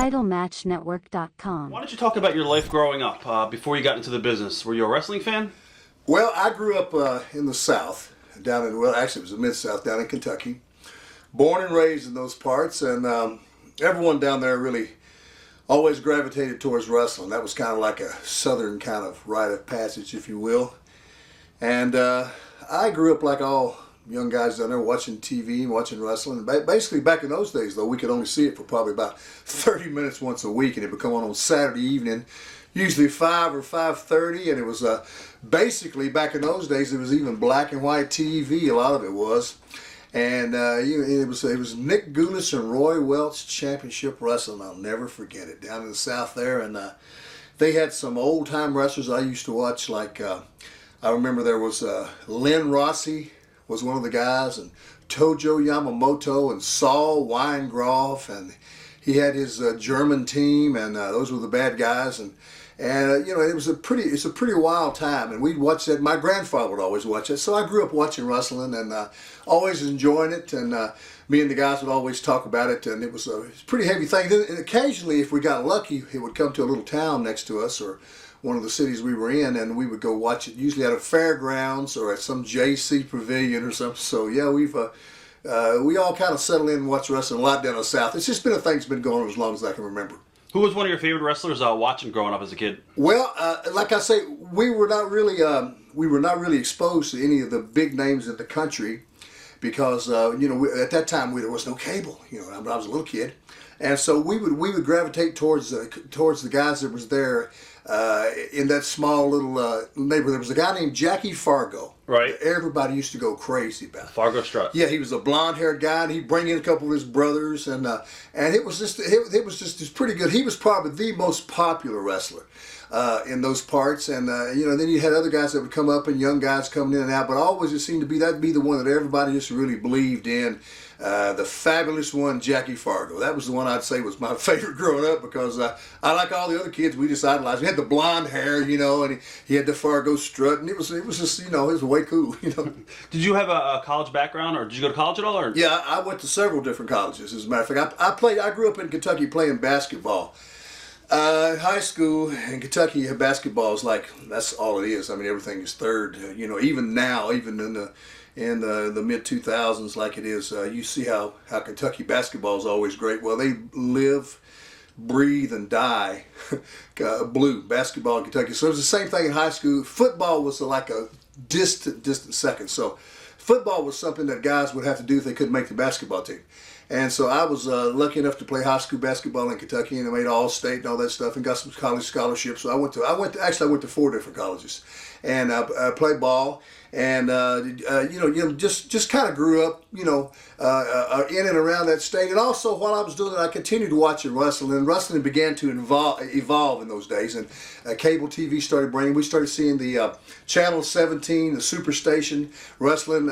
TitleMatchNetwork.com. Why don't you talk about your life growing up before you got into the business? Were you a wrestling fan? Well, I grew up in the South, down in, well, actually it was the Mid-South, down in Kentucky. Born and raised in those parts, and everyone down there really always gravitated towards wrestling. That was kind of like a Southern kind of rite of passage, if you will. And I grew up like all young guys down there watching TV and watching wrestling. Basically, back in those days, though, we could only see it for probably about 30 minutes once a week, and it would come on Saturday evening, usually 5 or 5:30, and it was basically, back in those days, it was even black and white TV, a lot of it was. And it was Nick Gulas and Roy Welch Championship Wrestling. I'll never forget it, down in the South there. And they had some old-time wrestlers I used to watch, like I remember there was Lynn Rossi was one of the guys, and Tojo Yamamoto and Saul Weingroff, and he had his German team, and those were the bad guys. And you know, it's a pretty wild time, and we'd watch that. My grandfather would always watch it, so I grew up watching wrestling and always enjoying it. And me and the guys would always talk about it, and it was a pretty heavy thing. And occasionally, if we got lucky, it would come to a little town next to us or one of the cities we were in, and we would go watch it, usually at a fairgrounds or at some JC pavilion or something. So yeah, we all kind of settled in and watched wrestling a lot down in the South. It's just been a thing that's been going on as long as I can remember. Who was one of your favorite wrestlers watching growing up as a kid? Well, like I say, we were not really exposed to any of the big names in the country because you know, at that time there was no cable. You know, I was a little kid, and so we would gravitate towards the guys that was there in that small little neighborhood. There was a guy named Jackie Fargo. Right. Everybody used to go crazy about it. Fargo Strut. Yeah, he was a blonde-haired guy, and he'd bring in a couple of his brothers, and it was just pretty good. He was probably the most popular wrestler in those parts, and you know, then you had other guys that would come up and young guys coming in and out, but always it seemed to be that'd be the one that everybody just really believed in. The fabulous one, Jackie Fargo. That was the one I'd say was my favorite growing up because I like all the other kids, we just idolized. He had the blonde hair, you know, and he had the Fargo strut, and it was just, you know, it was way cool, you know. Did you have a college background, or did you go to college at all? Or? Yeah, I went to several different colleges. As a matter of fact, I grew up in Kentucky playing basketball. High school in Kentucky, basketball is like, that's all it is. I mean, everything is third. You know, even now, even in the mid 2000s, like it is, you see how Kentucky basketball is always great. Well, they live, breathe, and die blue basketball in Kentucky. So it was the same thing in high school. Football was like a distant second. So football was something that guys would have to do if they couldn't make the basketball team. And so I was lucky enough to play high school basketball in Kentucky, and I made All-State and all that stuff, and got some college scholarships. So I went to 4 different colleges, and I played ball, and you know, just kind of grew up, you know, in and around that state. And also, while I was doing it, I continued to watch wrestling, and wrestling began to evolve in those days. And cable TV started bringing. We started seeing the Channel 17, the Superstation wrestling,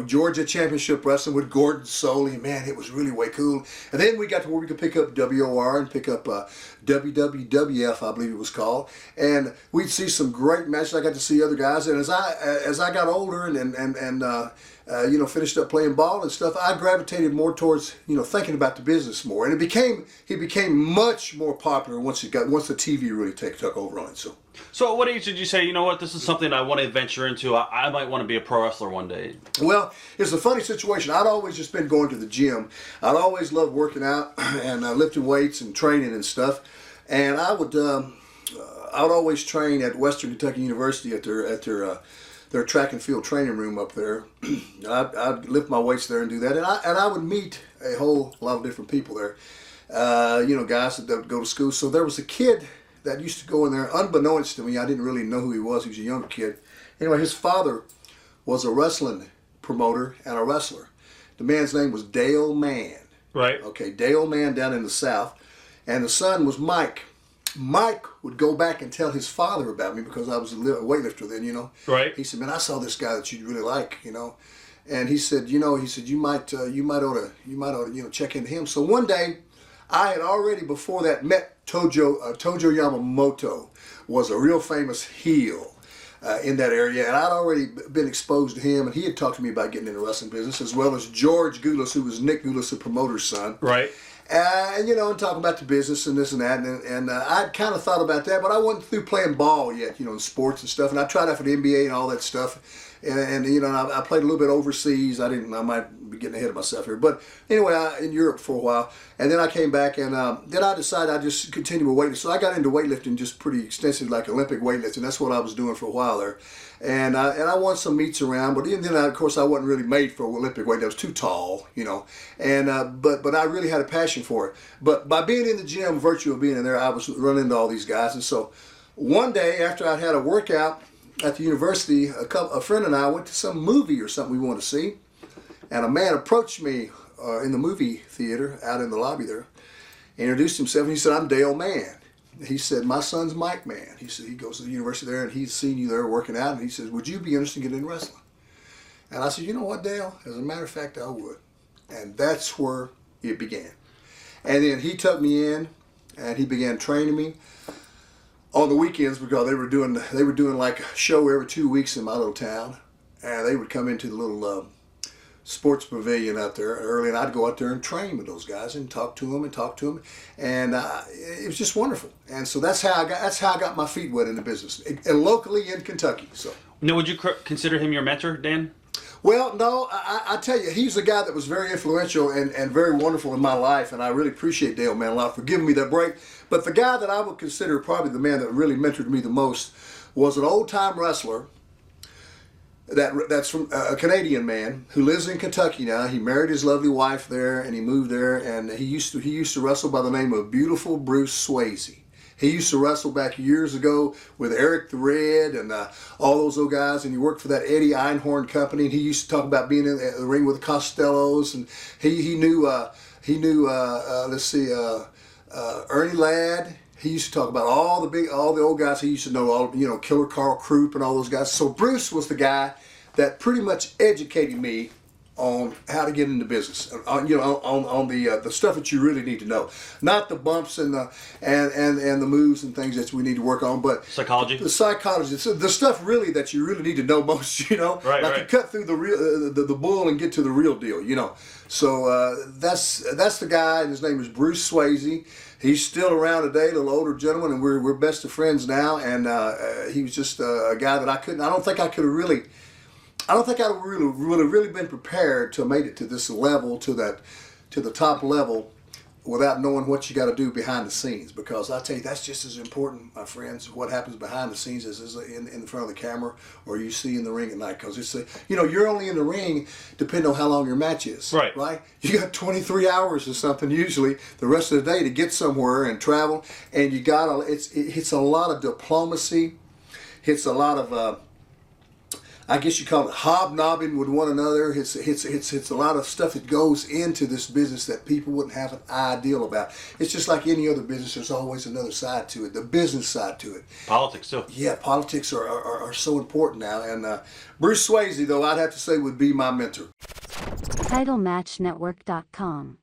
Georgia Championship Wrestling with Gordon Soley. Man, it was really way cool. And then we got to where we could pick up WOR and pick up WWWF, I believe it was called, and we'd see some great matches. I got to see other guys, and as I got older and you know, finished up playing ball and stuff, I gravitated more towards, you know, thinking about the business more, and it became much more popular once the TV really took over on it. So at what age did you say, you know what, this is something I want to venture into, I might want to be a pro wrestler one day? Well, it's a funny situation. I'd always just been going to the gym. I'd always loved working out and lifting weights and training and stuff. And I would always train at Western Kentucky University at their track and field training room up there. I'd lift my weights there and do that. And I would meet a whole lot of different people there, you know, guys that would go to school. So there was a kid that used to go in there, unbeknownst to me. I didn't really know who he was. He was a younger kid. Anyway, his father was a wrestling promoter and a wrestler. The man's name was Dale Mann. Right. Okay, Dale Mann down in the South. And the son was Mike. Mike would go back and tell his father about me because I was a weightlifter then, you know. Right. He said, "Man, I saw this guy that you'd really like, you know." And he said, you know, you might ought to, you know, check into him. So one day, I had already before that met Tojo Yamamoto, was a real famous heel in that area, and I'd already been exposed to him, and he had talked to me about getting into the wrestling business, as well as George Gulas, who was Nick Gulas, the promoter's son. Right. And, and talking about the business and this and that. And I'd kind of thought about that, but I wasn't through playing ball yet, in sports and stuff. And I tried out for the NBA and all that stuff. And I played a little bit overseas. I might be getting ahead of myself here. But anyway, in Europe for a while. And then I came back, and then I decided I'd just continue with weightlifting. So I got into weightlifting just pretty extensive, like Olympic weightlifting. That's what I was doing for a while there. And I won some meets around, but then of course I wasn't really made for Olympic weight. I was too tall, And but I really had a passion for it. But by being in the gym, virtue of being in there, I was running into all these guys. And so one day after I'd had a workout at the university, a friend and I went to some movie or something we wanted to see, and a man approached me in the movie theater out in the lobby there, introduced himself, and he said, "I'm Dale Mann." He said, "My son's Mike Mann." He said he goes to the university there, and he's seen you there working out, and he says, "Would you be interested in getting into wrestling?" And I said, "You know what, Dale? As a matter of fact, I would." And that's where it began. And then he took me in, and he began training me on the weekends, because they were doing like a show every 2 weeks in my little town, and they would come into the little sports pavilion out there early, and I'd go out there and train with those guys and talk to them, and it was just wonderful. And so that's how I got my feet wet in the business, and locally in Kentucky. So now, would you consider him your mentor, Dan? Well, no, I tell you, he's a guy that was very influential and very wonderful in my life, and I really appreciate Dale Mann a lot for giving me that break. But the guy that I would consider probably the man that really mentored me the most was an old-time wrestler that's from a Canadian man who lives in Kentucky now. He married his lovely wife there, and he moved there, and he used to wrestle by the name of Beautiful Bruce Swayze. He used to wrestle back years ago with Eric the Red and all those old guys, and he worked for that Eddie Einhorn company. And he used to talk about being in the ring with the Costellos, and he knew Ernie Ladd. He used to talk about all the old guys he used to know, Killer Carl Krupp and all those guys. So Bruce was the guy that pretty much educated me on how to get into business, on the stuff that you really need to know, not the bumps and the moves and things that we need to work on, but psychology, the stuff really that you really need to know most, right. To cut through the real the bull and get to the real deal, So that's the guy, and his name is Bruce Swayze. He's still around today, a little older gentleman, and we're best of friends now. And he was just a guy that I don't think I would have really been prepared to have made it to this level, to the top level, without knowing what you got to do behind the scenes. Because I tell you, that's just as important, my friends, what happens behind the scenes as in front of the camera, or you see in the ring at night. Because it's you're only in the ring depending on how long your match is. Right. You got 23 hours or something usually the rest of the day to get somewhere and travel, and it hits a lot of diplomacy, hits a lot of I guess you call it hobnobbing with one another. It's a lot of stuff that goes into this business that people wouldn't have an ideal about. It's just like any other business. There's always another side to it, the business side to it. Politics too. Yeah, politics are so important now. And Bruce Swayze, though, I'd have to say would be my mentor. TitleMatchNetwork.com